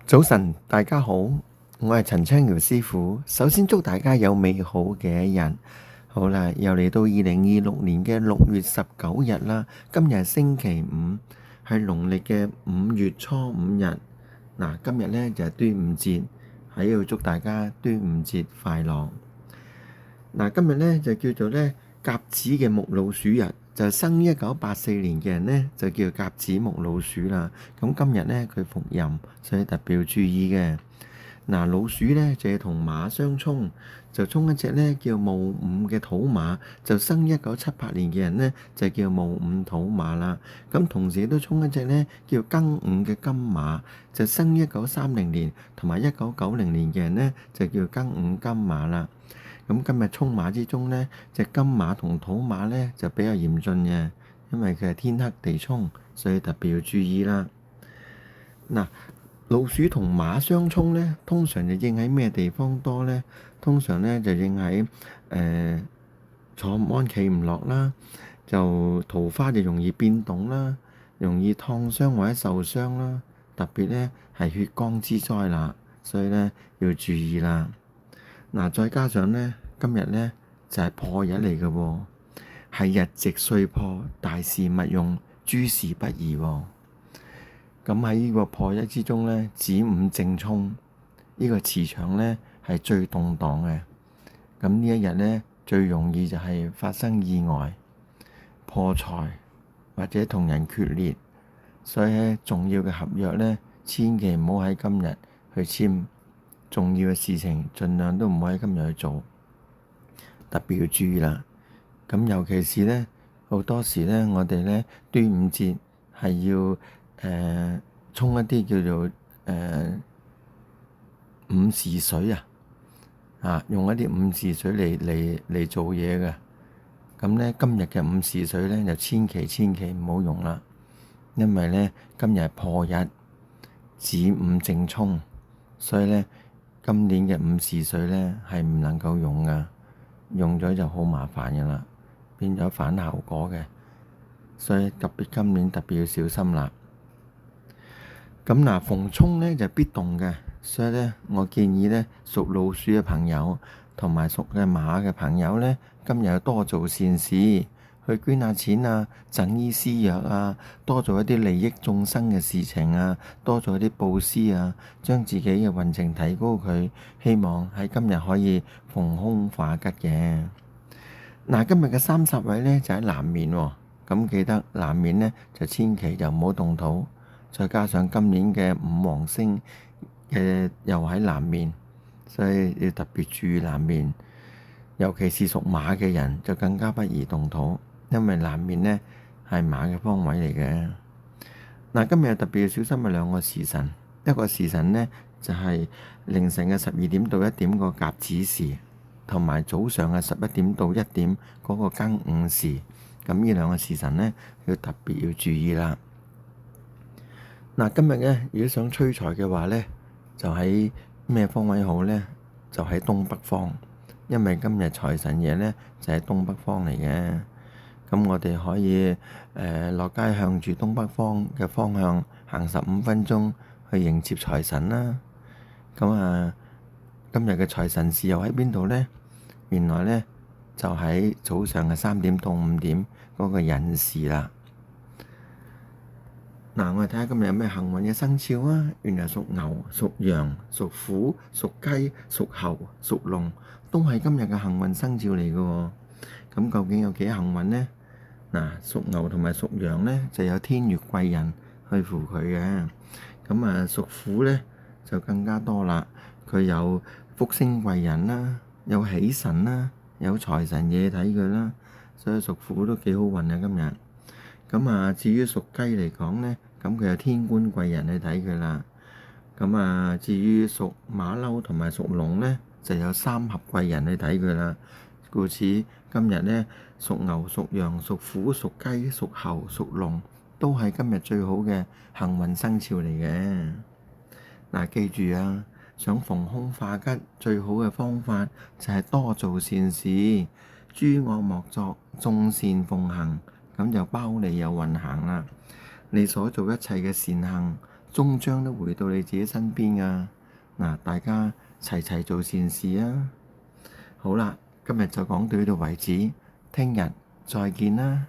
早晨，大家好，我係陳昌堯師傅。首先祝大家有美好嘅一日。好啦，又嚟到2026年嘅6月19日啦。今日係星期五，係農曆嘅5月初5日。嗱，今日呢就係端午節，喺度祝大家端午節快樂。嗱，今日呢就叫做呢甲子嘅木老鼠日，就生1984年嘅人呢，就叫甲子木老鼠啦。咁今日呢，佢伏吟，所以特別要注意嘅。嗱，老鼠呢，就係同馬相沖，就沖一隻呢叫戊午嘅土馬，就生1978年嘅人呢，就叫戊午土馬啦。咁同時都沖一隻呢叫庚午嘅金馬，就生1930年同埋1990年嘅人呢，就叫庚午金馬啦。咁今日沖馬之中呢，隻金馬同土馬呢就比較嚴峻嘅，因為佢係天黑地沖，所以特別要注意啦。嗱，老鼠同馬相沖呢，通常就應喺咩地方多呢？通常呢就應喺坐唔安企唔落啦，就桃花就容易變動啦，容易燙傷或者受傷啦，特別呢係血光之災啦，所以呢要注意啦。嗱，再加上呢，今日呢就係破日嚟嘅喎，係日值歲破，大事勿用，諸事不宜喎。咁喺呢個破日之中呢，子午正沖，呢個磁場呢係最動盪嘅。咁呢一日呢，最容易就係發生意外、破財或者同人決裂，所以呢，重要嘅合約呢，千祈唔好喺今日去簽。重要嘅事情，盡量都唔好喺今日去做，特別要注意啦。咁尤其是呢，好多時呢，我哋呢端午節係要沖一啲叫做午時水用一啲午時水嚟做嘢嘅。咁呢，今日嘅午時水呢，就千祈唔好用啦，因為呢，今日係破日，子午正沖，所以呢，今年嘅午時水呢係唔能夠用噶，用咗就好麻煩噶啦，變咗反效果嘅，所以今年特別要小心啦。咁嗱，逢沖呢就必動嘅，所以呢，我建議呢，屬老鼠嘅朋友同埋屬嘅馬嘅朋友呢，今日要多做善事，去捐下錢啊，贈醫施藥啊，多做一啲利益眾生嘅事情啊，多做一啲布施啊，將自己嘅運程提高佢，希望喺今日可以逢凶化吉嘅。嗱，今日嘅30位呢就喺南面喎，咁記得南面呢就千祈就唔好動土，再加上今年嘅五黃星又喺南面，所以要特別注意南面，尤其是屬馬嘅人就更加不宜動土。因為南面呢係馬嘅方位嚟嘅。嗱，今日特別要小心嘅兩個時辰，一個時辰呢就係凌晨嘅12點到1點個甲子時，同埋早上嘅11點到1點嗰個庚午時。咁呢兩個時辰呢要特別要注意啦。嗱，今日呢如果想催財嘅話呢，就喺咩方位好呢？就喺東北方，因為今日財神爺呢就喺東北方嚟嘅。咁我哋可以落街向住東北方嘅方向行15分鐘去迎接財神啦。咁今日嘅財神寺又喺邊度呢？原來呢就喺早上嘅3點到5點嗰個寅時啦。嗱，我哋睇下今日有咩幸運嘅生肖啊！原來屬牛、屬羊、屬虎、屬雞、屬猴、屬龍都係今日嘅幸運生肖嚟嘅喎。咁究竟有幾幸運呢？嗱，屬牛同埋屬羊呢，就有天月貴人去扶佢嘅。咁屬虎呢，就更加多啦，佢有福星貴人啦，有喜神啦，有財神爺睇佢啦，所以屬虎都幾好運啊今日。咁至於屬雞嚟講呢，咁佢有天官貴人去睇佢啦。咁至於屬馬騮同埋屬龍呢，就有三合貴人去睇佢啦。故此今日呢，屬牛、屬羊、屬虎、屬雞、屬猴、屬龍都係今日最好嘅幸運生肖嚟嘅。嗱，記住啊，想逢凶化吉最好嘅方法就係多做善事，諸惡莫作，眾善奉行，咁就包你有運行啦。你所做一切嘅善行，終將都回到你自己身邊啊！嗱，大家齊齊做善事啊！好啦，今日就講到呢度為止，聽日再見啦！